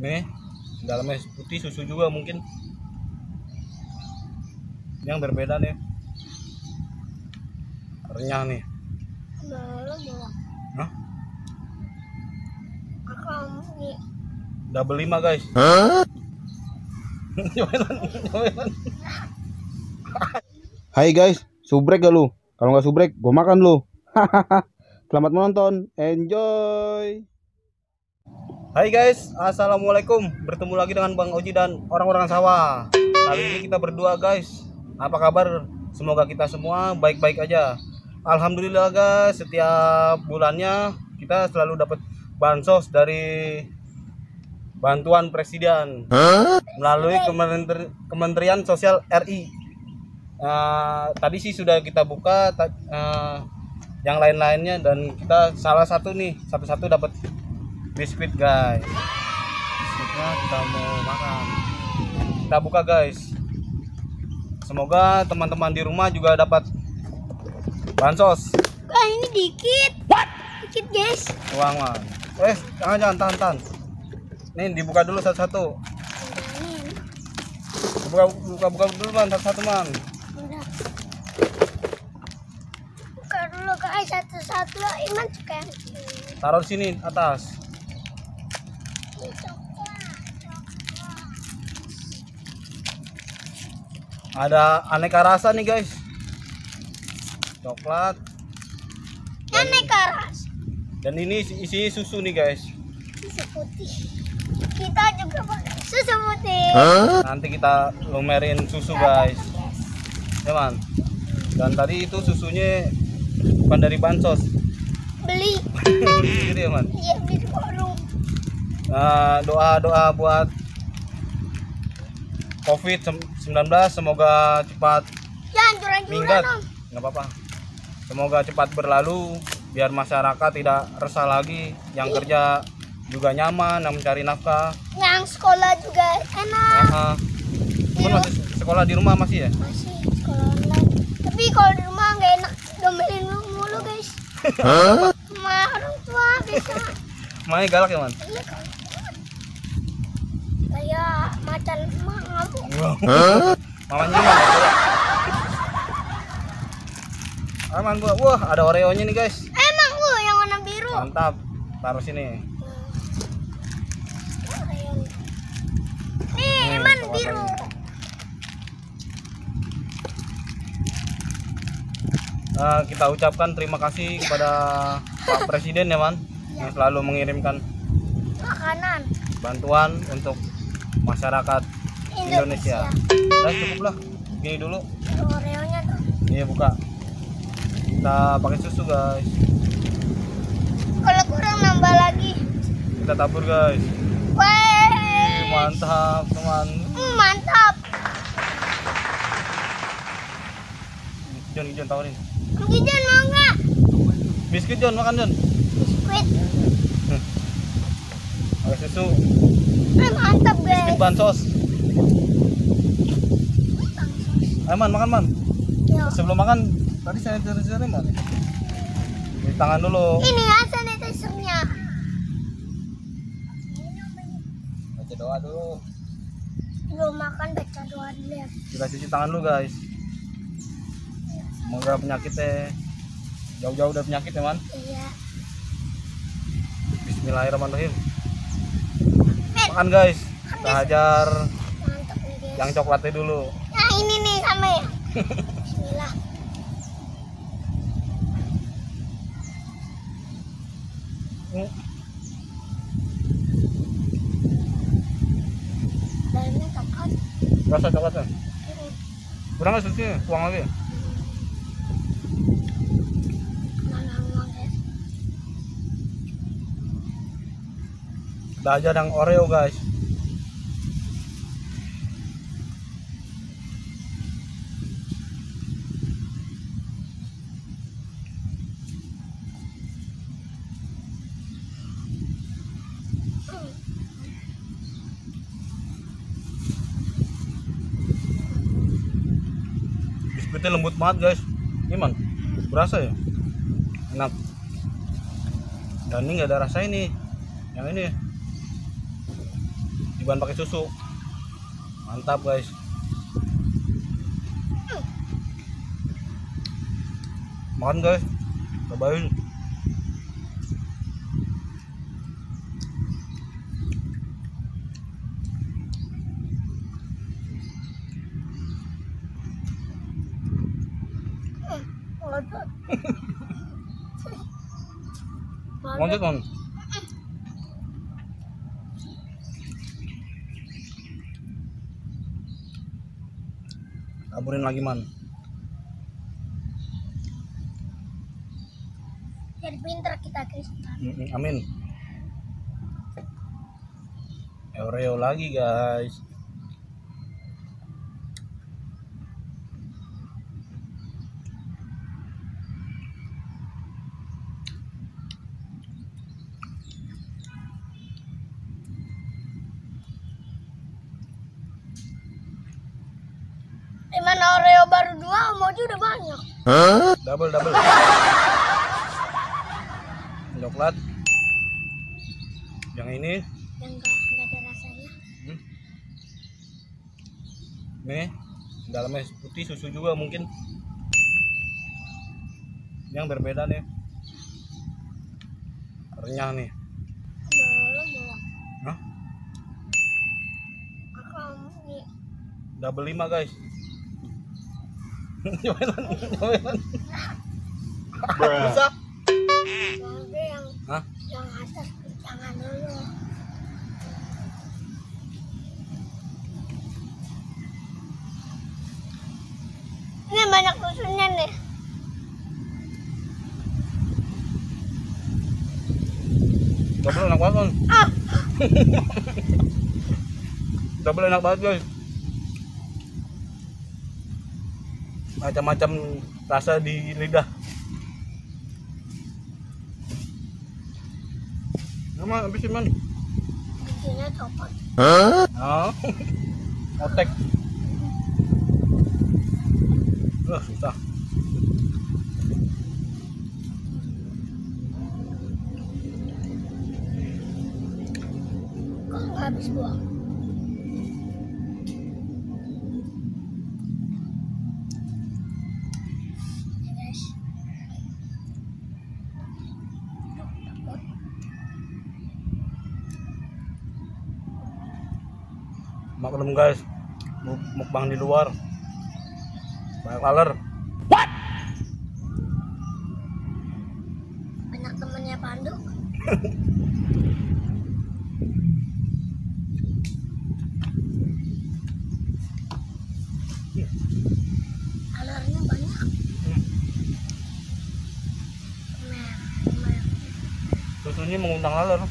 Nih, dalamnya putih, susu juga mungkin. Yang berbeda nih. Renyah nih. Hah? Double 5 guys. Hai guys, subrek gak lu? Kalau nggak subrek, gue makan lu. Selamat menonton, enjoy. Hai guys, assalamualaikum. Bertemu lagi dengan Bang Oji dan orang-orang sawah. Kali ini kita berdua guys. Apa kabar? Semoga kita semua baik-baik aja. Alhamdulillah guys, setiap bulannya kita selalu dapat bansos dari bantuan presiden melalui Kementerian Sosial RI. Tadi sih sudah kita buka yang lain-lainnya dan kita salah satu nih satu-satu dapat biskuit guys. Biskuitnya kita mau makan. Kita buka guys. Semoga teman-teman di rumah juga dapat bansos. Ini dikit. Dikit guys. Uang man. Jangan tahan. Nih dibuka dulu satu-satu. Buka dulu man, satu-satu man. Buka dulu guys, satu-satu. Iman suka yang Taruh sini atas. Ada aneka rasa nih guys. Coklat. aneka rasa. Dan ini isi susu nih guys. Susu putih. Kita juga pakai susu putih. Nanti kita lumerin susu guys. Ya man. Dan tadi itu susunya bukan dari bansos. Beli. Gitu ya man. Iya, beli di warung. Doa buat COVID-19 semoga cepat Ya, hancur-hancuran minggat. Om. Nggak apa-apa. Semoga cepat berlalu biar masyarakat tidak resah lagi, yang kerja juga nyaman, yang mencari nafkah. Yang sekolah juga enak. Cuman masih sekolah di rumah masih ya? Masih sekolah online. Tapi kalau di rumah nggak enak, domelin mulu guys. Sama orang tua bisa. Mainnya galak ya man? Iya kan. Kayak macan ngamuk. Mamanya man. Aman gua. Wah, ada Oreo-nya nih guys. Emang yang warna biru. Mantap. Taruh sini. Nih, Iman biru. Kita ucapkan terima kasih kepada Pak Presiden ya man, yang selalu mengirimkan Makanan bantuan untuk masyarakat Indonesia. Nah, cukup lah. Gini dulu. Oreo-nya tuh. Iya buka. Kita pakai susu guys. Kalau kurang nambah lagi. Kita tabur guys. Wih, Mantap teman. mantap. Jon tawarin. Gijan mau nggak? Biskuit Jon, makan Jon. Biskuit. Pakai susu. Mantap Biskuit guys. bansos. Ayo man, makan man. Yo. Sebelum makan tadi saya cari man. Di tangan dulu. Ini ya sanitizer-nya. Baca doa dulu. Belum makan baca doa dulu ya. Kita cuci tangan dulu guys. Semoga penyakitnya jauh-jauh dari penyakit ya man. Iya. Bismillahirrahmanirrahim. Makan guys. Kita hajar Mantap nih guys. yang coklatnya dulu. Nah ini nih sama ya. Bismillah. Dalamnya coklat. Rasa coklatnya. Kurang nggak susunya? Tuang lagi. Mana guys. Kita hajar yang Oreo guys. Biskuitnya lembut banget guys. Ini man, berasa ya? Enak. Dan ini nggak ada rasa ini. Yang ini Diban pakai susu. Mantap guys. Makan guys. Cobain. Lanjut man. Kaburin lagi man. Jadi pinter kita guys. Amin. Oreo lagi guys. Dimana Oreo baru 2, Moji udah banyak. Double. Coklat. Yang ini. Yang enggak ada rasanya. Nih, dalamnya putih, susu juga mungkin. Yang berbeda nih. Renyah nih. Belum. Hah? Ini Double 5 guys. Nyobain. Bisa? nanti yang Hah? yang atas jangan dulu. Ini banyak susunya nih. Double enak banget. Ah, Double enak banget guys. Macam-macam rasa di lidah. Nama habisin man. bikinnya copot. Oh. Otek. Susah. Kok nggak habis buang? Ya, guys. Maklum guys, mukbang di luar banyak laler. Banyak temennya Pandu. Alarnya banyak. Merah. Susunya mengundang laler.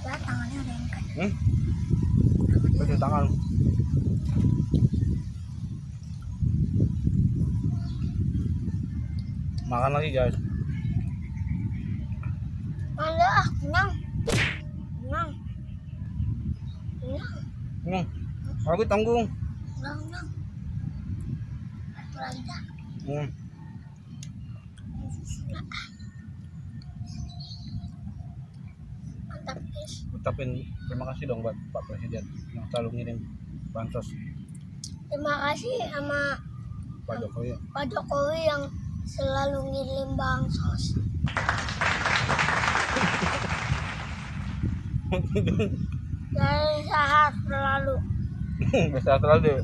Ya, tangannya ada yang kan. Cuci tangan. Makan lagi guys. Ada kenyang. Kenyang. Aku tanggung. Kenyang. Satu lagi dah. Mantap guys. Ucapin terima kasih dong buat Pak Presiden yang selalu ngirim bansos. Terima kasih sama Pak Jokowi. Pak Jokowi yang selalu ngirim bansos. Dari sehat selalu. Bisa terlalu deh.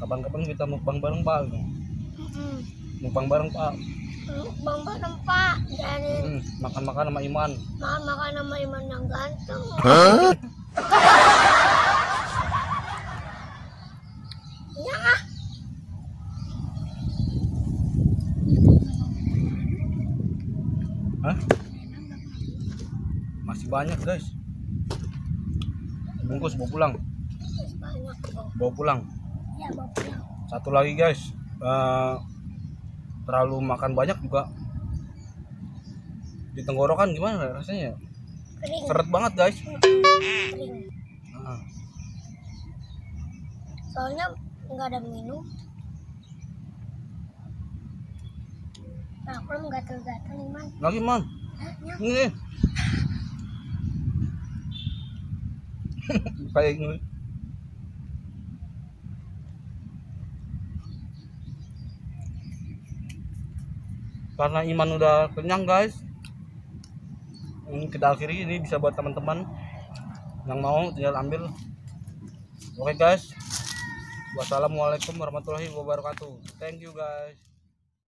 Kapan-kapan kita mukbang bareng Pak. Mukbang bareng Pak. Bang bareng Pak. Jadi Makan-makan sama Iman. makan sama Iman yang ganteng. Ya ah. Hah? Masih banyak guys. Bungkus bawa pulang. Terus banyak kok. Bawa pulang. Ya bawa pulang. Satu lagi guys. Terlalu makan banyak juga di tenggorokan gimana rasanya? Kering. Seret banget guys. Kering. Nah, Soalnya nggak ada minum. Nah, aku gatel-gatel nih, Man. Lagi man. Ini. Kayak ini. Karena Iman udah kenyang guys, ini kita akhiri. Ini bisa buat teman-teman yang mau tinggal ambil. Oke guys, wassalamualaikum warahmatullahi wabarakatuh. Thank you guys.